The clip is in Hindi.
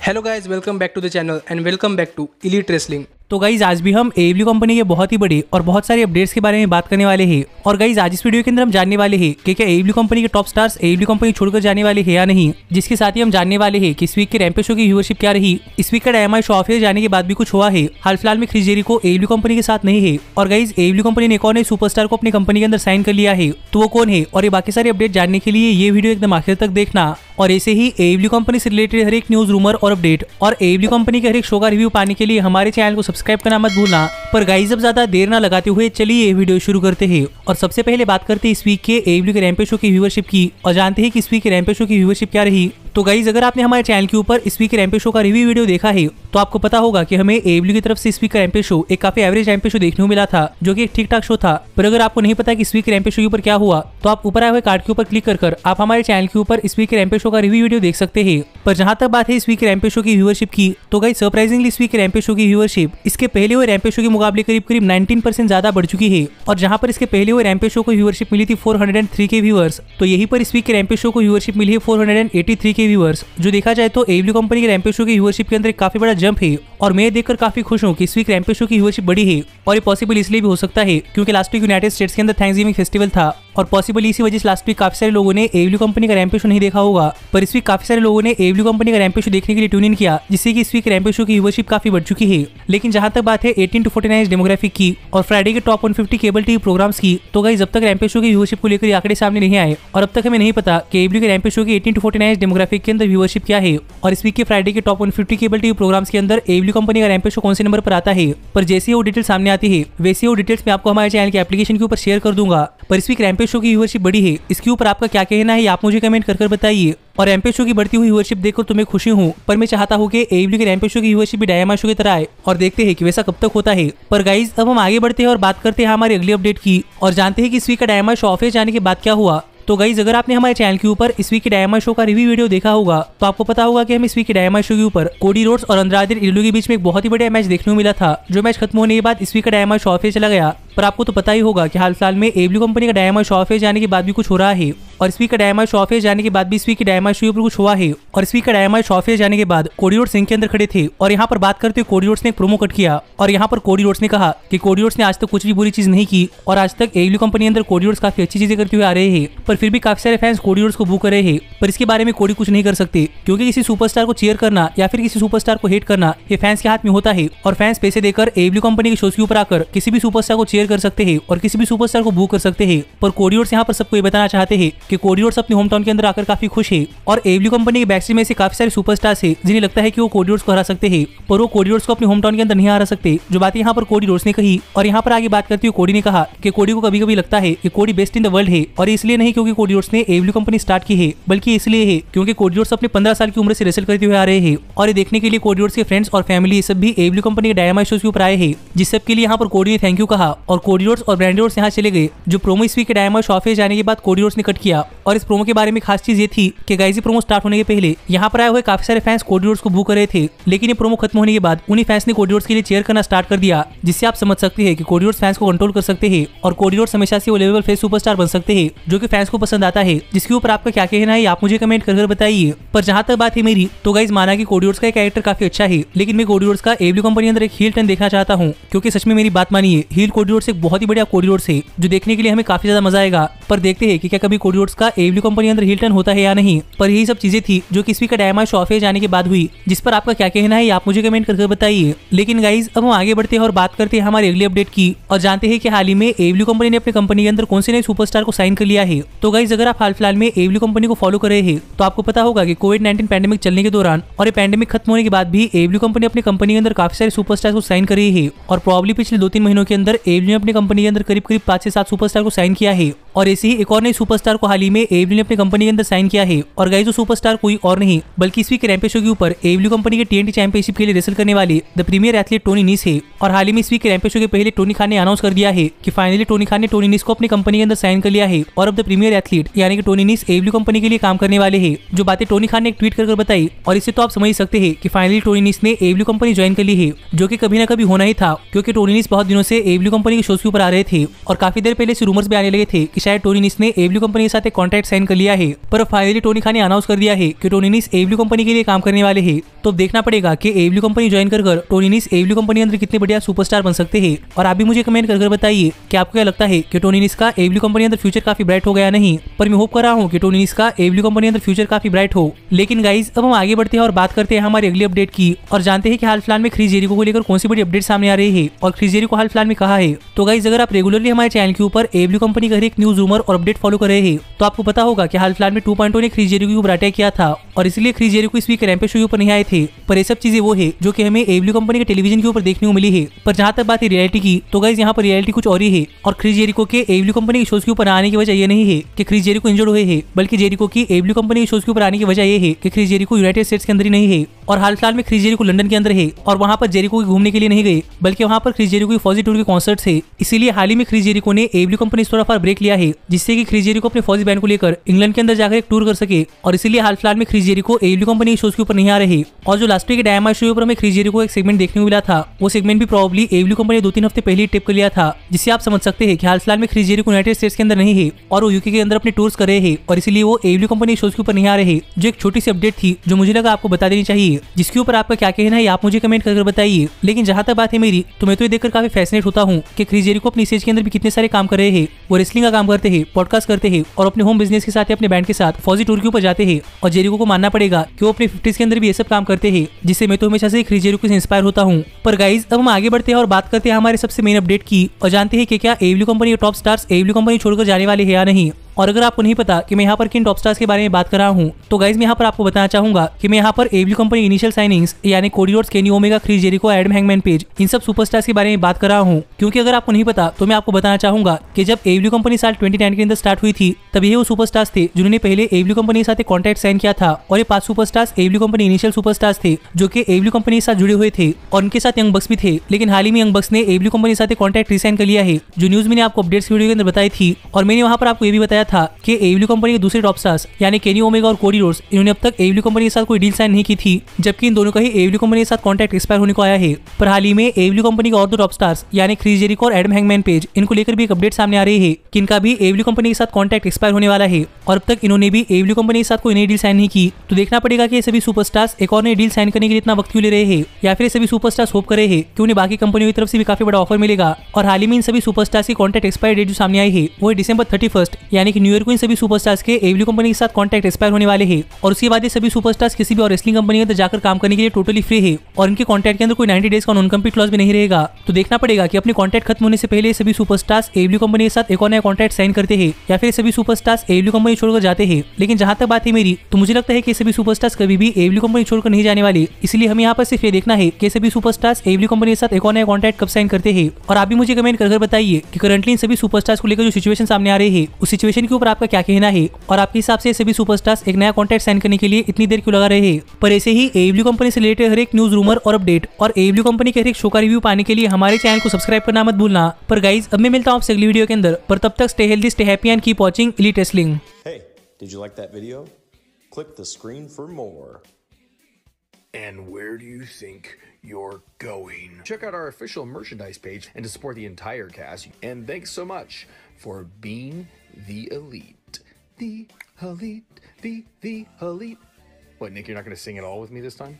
Hello guys, welcome back to the channel and welcome back to Elite Wrestling. तो गाइज आज भी हम AEW कंपनी के बहुत ही बड़े और बहुत सारे अपडेट्स के बारे में बात करने वाले हैं। और गाइज आज इस वीडियो के अंदर हम जानने वाले हैं कि क्या AEW कंपनी के टॉप स्टार्स AEW कंपनी छोड़कर जाने वाले हैं या नहीं। जिसके साथ ही हम जानने वाले हैं कि इस वीक के रैम्पेज शो की व्यूअरशिप क्या रही, इस वीक का डायनामाइट शो ऑफ है जाने के बाद भी कुछ हुआ है। हाल फिलहाल में क्रिस जेरिको AEW कंपनी के साथ नहीं है और गाइज AEW कंपनी ने एक और नए सुपरस्टार को अपनी कंपनी के अंदर साइन कर लिया है। तो वो कौन है और ये बाकी सारे अपडेट जानने के लिए ये वीडियो एकदम आखिर तक देखना। और ऐसे ही AEW कंपनी से रिलेटेड हर एक न्यूज, रूमर और अपडेट और AEW कंपनी के हर एक शो का रिव्यू पाने के लिए हमारे चैनल को सब्सक्राइब करना मत भूलना। पर गाइस अब ज्यादा देर ना लगाते हुए चलिए ये वीडियो शुरू करते हैं। और सबसे पहले बात करते हैं इस वीक के AEW के रैम्पेज शो की व्यूअरशिप की और जानते हैं कि इस वीक के रैम्पेज शो की व्यूअरशिप क्या रही। तो गाइज अगर आपने हमारे चैनल के ऊपर इस वीक के रैम्पेज शो का रिव्यू वीडियो देखा है तो आपको पता होगा कि हमें AEW की तरफ से इस वीक का रैम्पेज शो एक काफी एवरेज रैम्पेज शो देखने को मिला था, जो कि एक ठीक ठाक शो था। पर अगर आपको नहीं पता कि इस वीक के रैम्पेज शो के ऊपर क्या हुआ तो आप ऊपर आए हुए कार्ड के ऊपर क्लिक कर आप हमारे चैनल के ऊपर इस वीक के रैम्पेज शो का रिव्यू वीडियो देख सकते हैं। पर जहां तक बात है इस वीक के रैम्पेज शो की व्यूअरशिप की, तो गाइज सरप्राइजिंगली इस वीक के रैम्पेज शो की व्यूअरशिप इसके पहले हुए रैम्पेज शो के मुकाबले करीब 19% ज्यादा बढ़ चुकी है। और जहां पर इसके पहले हुए रैम्पेज शो को व्यूअरशिप मिली थी 403 के व्यूअर्स, तो यही पर इस वीक के रैम्पेज शो को व्यूअरशिप मिली है 483 के व्यूअर्स। जो देखा जाए तो AEW कंपनी के रैम्पेज शो की व्यूअरशिप के अंदर एक काफी बड़ा जंप है और मैं देखकर काफी खुश हूं कि इस वीक रैम्पेज शो की व्यूअरशिप बढ़ी है। और ये पॉसिबल इसलिए भी हो सकता है क्योंकि लास्ट वीक यूनाइटेड स्टेट्स के अंदर थैंक्सगिविंग फेस्टिवल था और पॉसिबल इसी वजह से लास्ट वीक काफी सारे लोगों ने AEW कंपनी का रैम्पेज शो नहीं देखा होगा। पर इस वीक काफी सारे लोगों ने AEW कंपनी का रैम्पेज शो देखने के लिए ट्यून इन किया, जिससे कि इस वीक रैम्पेज शो की व्यूअरशिप काफी बढ़ चुकी है। लेकिन जहां तक बात है 18 to 49 डेमोग्राफिक की और फ्राइडे के टॉप 150 केबल टीवी प्रोग्राम्स की, तो गाइस जब तक रैम्पेज शो की व्यूअरशिप को लेकर आंकड़े सामने नहीं आए और अब तक हमें नहीं पता कि AEW के रैम्पेज शो की 18 to 49 डेमोग्राफिक के अंदर व्यूअरशिप क्या है और इस वीक के फ्राइडे के टॉप 150 केबल टीवी प्रोग्राम्स के अंदर AEW कंपनी का रैम्पेज शो कौन से नंबर पर आता है। पर जैसे वो डिटेल सामने आती है वैसे वो डिटेल्स मैं आपको हमारे चैनल के एप्लीकेशन के ऊपर शेयर कर दूंगा। पर इस वीक रैम्पेज शो की व्यूअरशिप बढ़ी है, इसके ऊपर आपका क्या कहना है आप मुझे कमेंट कर बताइए। और रैम्पेज शो की बढ़ती हुई व्यूअरशिप देखकर तो मैं खुशी हूँ, पर मैं चाहता हूँ कि AEW के रैम्पेज शो की व्यूअरशिप भी डायनामाइट शो की तरह आए और देखते हैं कि वैसा कब तक होता है। पर गाइज अब हम आगे बढ़ते हैं और बात करते हैं हमारे अगले अपडेट की और जानते हैं कि इस वीक का डायनामाइट शो ऑफ जाने के बाद क्या हुआ। तो गाइज अगर आपने हमारे चैनल के ऊपर इस वीक के डायनामाइट शो का रिव्यू वीडियो देखा होगा तो आपको पता होगा कि हम इस वीक के डायनामाइट शो के ऊपर कोडी रोड्स और अंद्रादे इल्लू के बीच में एक बहुत ही बढ़िया मैच देखने को मिला था, जो मैच खत्म होने के बाद इस वीक का डायनामाइट शो ऑफ चला गया। पर आपको तो पता ही होगा कि हाल फिलहाल में AEW कंपनी का डायनामाइट शो ऑफ जाने के बाद भी कुछ हो रहा है और इस वीक का डायनामाइट शो ऑफ जाने के बाद भी इस वीक के डायनामाइट शो पर कुछ हुआ है। और इस वीक का डायनामाइट शो ऑफ जाने के बाद कोडी रोड्स सिंह के अंदर खड़े थे और यहाँ पर बात करते हुए कोडी रोड्स ने एक प्रोमो कट किया और यहाँ पर कोडी रोड्स ने कहा कि कोडी रोड्स ने आज तक कुछ भी बुरी चीज नहीं की और आज तक AEW कंपनी अंदर कोडी रोड्स काफी अच्छी चीजें करते हुए आ रहे हैं। पर फिर भी काफी सारे फैंस कोडी रोड्स को बू कर रहे हैं, पर इसके बारे में कोडी कुछ नहीं कर सकते क्योंकि किसी सुपरस्टार को चीयर करना या फिर किसी सुपरस्टार को हेट करना ये फैंस के हाथ में होता है और फैंस पैसे देकर AEW कंपनी के शोज के ऊपर आकर किसी भी सुपरस्टार को चीयर कर सकते हैं और किसी भी सुपरस्टार को बू कर सकते हैं। पर कोडी रोड्स यहाँ पर सबको ये बताना चाहते हैं कि कोडी रोड्स अपने होम टाउन के अंदर आकर काफी खुश है और AEW कंपनी के बैकस्टेज में से काफी सारे सुपरस्टार्स है जिन्हें लगता है कि वो कोडी रोड्स को हरा सकते हैं, पर वो कोडी रोड्स को अपने होम टाउन के अंदर नहीं हरा सकते। जो बात यहाँ पर कोडी रोड्स ने कही और यहाँ पर आगे बात करते हुए कोडी ने कहा कि कोडी को कभी कभी लगता है कि कोडी बेस्ट इन द वर्ल्ड है और इसलिए नहीं क्योंकि कोडी रोड्स ने AEW कंपनी स्टार्ट की है, बल्कि इसलिए है क्योंकि कोडी रोड्स अपने 15 साल की उम्र से रेसल करते हुए आ रहे हैं और ये देखने के लिए कोडी रोड्स के फ्रेंड्स और फैमिली सब भी AEW कंपनी के डायनामाइट शोज के ऊपर आए हैं, जिस सब के लिए यहाँ पर कोडी ने थैंक यू कहा और कोडी रोड्स और ब्रांडी रोड्स यहाँ चले गए। जो प्रोमो इस वीक के डायनामाइट शो ऑफ जाने के बाद कोडी रोड्स ने कट किया और इस प्रोमो के बारे में खास चीज ये थी कि गाइस ये प्रोमो स्टार्ट होने के पहले यहाँ पर आए हुए काफी सारे फैंस कोडी रोड्स को बू कर रहे थे, लेकिन ये प्रोमो खत्म होने के बाद उन्हीं फैंस ने कोडी रोड्स के लिए चेयर करना स्टार्ट कर दिया, जिससे आप समझ सकते हैं कि कोडी रोड्स फैंस को कंट्रोल कर सकते हैं और कोडी रोड्स हमेशा से वो लेवल फेस सुपरस्टार बन सकते हैं जो कि फैंस को पसंद आता है। जिसके ऊपर आपका क्या कहना है आप मुझे कमेंट कर बताइए। पर जहां तक बात है मेरी तो गाइस माना कि कोडी रोड्स का कैरेक्टर काफी अच्छा है, लेकिन मैं कोडी रोड्स का AEW कंपनी अंदर एक हील टर्न देखना चाहता हूँ क्योंकि सच में मेरी बात मानिए हील कोडी रोड्स एक बहुत ही बढ़िया कोडी रोड्स है जो देखने के लिए हमें काफी ज्यादा मजा आएगा। पर देखते हैं कि क्या कभी कोडी रोड्स का AEW कंपनी अंदर हील टर्न होता है या नहीं। पर यही सब चीजें थी जो कि इस वीक का डायनामाइट शो ऑफ जाने के बाद हुई, जिस पर आपका क्या कहना है आप मुझे कमेंट करके बताइए। लेकिन गाइज अब हम आगे बढ़ते हैं और बात करते हैं हमारे अगले अपडेट की और जानते हैं कि हाल ही में AEW कंपनी ने अपनी कंपनी के अंदर कौन से नए सुपरस्टार को साइन कर लिया है। तो गाइज अगर आप हाल फिलहाल में AEW कंपनी को फॉलो कर रहे हैं तो आपको पता होगा कि कोविड-19 पैंडेमिक चलने के दौरान और ये पैंडेमिक खत्म होने के बाद भी AEW कंपनी अपनी कंपनी के अंदर काफी सारे सुपरस्टार को साइन कर रही है और प्रॉब्ली पिछले 2-3 महीनों के अंदर AEW ने अपनी कंपनी के अंदर करीब 5 से 7 सुपरस्टार को साइन किया है। और ऐसे ही एक और नए सुपरस्टार को हाल ही में AEW ने अपनी कंपनी के अंदर साइन किया है और गाइस जो सुपरस्टार कोई और नहीं बल्कि इस वीक के रैम्पेज शो के ऊपर AEW कंपनी के TNT चैंपियनशिप के लिए रेसल करने वाले द प्रीमियर एथलीट टोनी नीस है। और हाल ही में इस वीक के रैम्पेज शो के पहले टोनी खान ने अनाउंस कर दिया है कि फाइनली टोनी खान ने टोनी नीस को अपनी कंपनी के अंदर साइन कर लिया है और अब द प्रीमियर एथलीट यानी कि टोनी नीस AEW कंपनी के लिए काम करने वाले हैं। जो बातें टोनी खान ने एक ट्वीट कर बताई और इससे तो आप समझ सकते हैं कि फाइनली टोनी नीस ने AEW कंपनी ज्वाइन कर ली है, जो कि कभी ना कभी होना ही था क्योंकि टोनी नीस बहुत दिनों से AEW कंपनी के शोज के ऊपर आ रहे थे और काफी देर पहले से रूमर्स भी आने लगे थे कि कि शायद टोनी नीस ने एडब्ल्यू कंपनी के साथ एक कॉन्ट्रैक्ट साइन कर लिया है, पर फाइनली टोनी खान ने अनाउंस कर दिया है कि टोनी नीस एडब्ल्यू कंपनी के लिए काम करने वाले हैं। तो अब देखना पड़ेगा कि एडब्ल्यू कंपनी ज्वाइन कर टोनी नीस एडब्ल्यू कंपनी के अंदर कितने बढ़िया सुपरस्टार बन सकते हैं। और आप भी मुझे कमेंट कर बताइए कि आपको क्या लगता है कि टोनी नीस का एडब्ल्यू कंपनी अंदर फ्यूचर काफी ब्राइट हो गया नहीं। पर मैं होप कर रहा हूँ कि टोनी नीस का एडब्ल्यू कंपनी अंदर फ्यूचर काफी ब्राइट हो। लेकिन गाइज अब हम आगे बढ़ते हैं और बात करते हैं हमारी अगली अपडेट की और जानते हैं कि हाल फिलहाल में क्रिस जेरिको को लेकर कौन सी बड़ी अपडेट सामने आ रही है और क्रिस जेरिको हाल फिलहाल में कहा है। तो गाइज अगर आप रेगुलरली हमारे चैनल के ऊपर एडब्ल्यू कंपनी का हर एक न्यूज रूमर और अपडेट फॉलो कर रहे हैं तो आपको पता होगा कि हाल फिलहाल में 2.0 ने क्रिस जेरिको के ऊपर अटैक किया था और इसलिए क्रिस जेरिको इस वीक रैम्पेज शो के ऊपर नहीं आए थे। पर ये सब चीजें वो है जो कि हमें एडब्ल्यू कंपनी के टेलीविजन के ऊपर देखने को मिली है। पर जहां तक बात है रियलिटी की तो गाइज यहाँ पर रियलिटी कुछ और ही है और क्रिस जेरिको के एडब्ल्यू कंपनी के शोज के ऊपर आने की वजह ये नहीं है कि क्रिस जेरिको इंजर्ड हुए हैं, बल्कि जेरिको की एडब्ल्यू कंपनी के शोज के ऊपर आने की वजह ये है कि क्रिस जेरिको यूनाइटेड स्टेट्स के अंदर ही नहीं है और हाल फिलहाल में क्रिस जेरिको लंदन के अंदर है और वहां पर जेरिको घूमने के लिए नहीं गए, बल्कि वहां पर क्रिस जेरिको की फौजी टूर के कॉन्सर्ट्स है। इसीलिए हाल ही में क्रिस जेरिको ने एडब्ल्यू कंपनी से थोड़ा फॉर ब्रेक लिया है, जिससे कि क्रिस जेरिको अपने फौजी बैंड को लेकर इंग्लैंड के अंदर जाकर एक टूर कर सके और इसीलिए हाल फिलहाल में क्रिस जेरिको एडब्ल्यू कंपनी के शोज के ऊपर नहीं आ रहे। और जो लास्ट वीक के डायनामाइट शो पर हमें क्रिस जेरिको एक सेगमेंट देखने को मिला था, वो सेगमेंट भी प्रॉब्ली एडब्ल्यू कंपनी ने 2-3 हफ्ते पहले ही टिप कर लिया था, जिससे आप समझ सकते हैं कि हाल फिलहाल में क्रिस जेरिको यूनाइटेड स्टेट्स के अंदर नहीं है और वो यूके के अंदर अपने टूर्स कर रहे हैं और इसीलिए वो एडब्ल्यू कंपनी शोज के ऊपर नहीं आ रहे। जो एक छोटी सी अपडेट थी जो मुझे लगा आपको बता देनी चाहिए, जिसके ऊपर आपका क्या कहना है आप मुझे कमेंट करके बताइए। लेकिन जहां तक बात है मेरी तो मैं तो ये देखकर काफी फैसिनेट होता हूँ कि क्रिस जेरिको अपनी स्टेज के अंदर भी कितने सारे काम कर रहे हैं। वो रेसलिंग का काम करते हैं, पॉडकास्ट करते हैं और अपने होम बिजनेस के साथ ही अपने बैंड के साथ फौजी टूर के ऊपर जाते हैं और जेरिको को मानना पड़ेगा कि वो अपने 50s के अंदर भी ये सब काम करते हैं, जिससे मैं तो हमेशा से क्रिस जेरिको से इंस्पायर होता हूँ। पर गाइज अब हम आगे बढ़ते हैं और बात करते हैं हमारे सबसे मेन अपडेट की और जानते हैं कि क्या एडब्ल्यू कंपनी के टॉप स्टार्स एडब्ल्यू कंपनी छोड़कर जाने वाले हैं या नहीं। और अगर आपको नहीं पता कि मैं यहाँ पर किन टॉप स्टार्स के बारे में बात कर रहा हूँ तो गाइज मैं यहाँ पर आपको बताना चाहूंगा कि मैं यहाँ पर एडब्ल्यू कंपनी इनिशियल साइनिंग्स यानी Cody Rhodes, Kenny Omega, Chris Jericho, Adam Hangman Page इन सब सुपरस्टार्स के बारे में बात कर रहा हूँ। क्योंकि अगर आपको नहीं पता तो मैं आपको बताना चाहूंगा कि जब एडब्ल्यू कंपनी साल 2010 के अंदर स्टार्ट हुई थी तब ये वो सुपरस्टार्स थे जिन्होंने पहले एडब्ल्यू कंपनी के साथ एक कॉन्ट्रैक्ट साइन किया था और ये 5 सुपरस्टार्स एडब्ल्यू कंपनी इनिशियल सुपरस्टार्स थे जो कि एडब्ल्यू कंपनी के साथ जुड़े हुए थे और उनके साथ यंग बक्स भी थे। लेकिन हाल ही में यंग बक्स ने एडब्ल्यू कंपनी के साथ एक कॉन्ट्रैक्ट रिसाइन कर लिया है, जो न्यूज मैंने आपको अपडेट्स वीडियो के अंदर बताई थी। और मैंने वहां पर आपको ये भी बताया था कि एडब्ल्यू कंपनी के दूसरे टॉप स्टार्स यानी केनी ओमेगा और कोडी रोड्स इन्होंने अब तक एडब्ल्यू कंपनी के साथ कोई डील साइन नहीं की थी, जबकि इन दोनों का ही एडब्ल्यू कंपनी के साथ कॉन्ट्रैक्ट एक्सपायर होने को आया है। पर हाल ही में एडब्ल्यू कंपनी के और 2 टॉप स्टार्स यानी क्रिस जेरिको और एडम हैंगमैन पेज इनको लेकर भी एक अपडेट सामने आ रही है कि इनका भी एडब्ल्यू कंपनी के साथ कॉन्ट्रैक्ट एक्सपायर होने वाला है और अब तक इन्होंने भी एडब्ल्यू कंपनी के साथ कोई नई डील साइन नहीं की। तो देखना पड़ेगा कि ये सभी सुपरस्टार्स एक और नई डील साइन करने के लिए इतना वक्त क्यों ले रहे हैं या फिर ये सभी सुपरस्टार्स होप कर रहे हैं कि उन्हें बाकी कंपनियों की तरफ से भी काफी बड़ा ऑफर मिलेगा। और हाल ही में इन सभी सुपरस्टार्स की कॉन्ट्रैक्ट एक्सपायर डेट जो सामने आई है वो डिसंबर 31 यानी कि न्यू ईयर को इन सभी सुपरस्टार्स के एडब्ल्यू कंपनी के साथ कॉन्ट्रैक्ट एक्सपायर होने वाले हैं और उसके बाद ये सभी सुपरस्टार्स किसी भी और रेसलिंग कंपनी के अंदर जाकर काम करने के लिए टोटली फ्री है और इनके कॉन्ट्रैक्ट के अंदर कोई 90 डेज का नॉन कम्पीट क्लॉज भी नहीं रहेगा। तो देखना पड़ेगा कि अपने कॉन्ट्रैक्ट खत्म होने से पहले सभी सुपरस्टार्स एडब्ल्यू कंपनी के साथ एक और नया कॉन्ट्रैक्ट साइन करते हैं या फिर सभी सुपरस्टार्स एडब्ल्यू कंपनी छोड़कर जाते हैं। लेकिन जहां तक बात है मेरी तो मुझे लगता है कि सभी सुपरस्टार्स कभी भी एडब्ल्यू कंपनी छोड़कर नहीं जाने वाले, इसलिए हमें यहाँ पर सिर्फ ये देखना है कि सभी सुपरस्टार्स एडब्ल्यू कंपनी के साथ एक और नया कॉन्ट्रैक्ट कब साइन करते हैं। और आप भी मुझे कमेंट कर बताइए कि करंटली इन सभी सुपरस्टार्स को लेकर जो सिचुएशन सामने आ रही है उस सिचुएशन के ऊपर आपका क्या कहना है और आपके हिसाब से सभी सुपरस्टार्स एक नया कॉन्ट्रैक्ट साइन करने के लिए इतनी देर क्यों लगा रहे हैं। पर ऐसे ही एडब्ल्यू कंपनी से रिलेटेड हर एक न्यूज रूमर और अपडेट और एडब्ल्यू कंपनी के हर एक शो का रिव्यू पाने के लिए हमारे चैनल को सब्सक्राइब करना मत भूलना। पर गाइज अब मैं मिलता हूँ आपसे अगली वीडियो के अंदर, पर तब तक stay healthy, stay happy and keep watching elite wrestling. Hey, did you like that video? Click the screen for more. And where do you think you're going? Check out our official merchandise page and to support the entire cast. And thanks so much for being the elite. The elite, the elite. What, Nick, you're not going to sing it all with me this time?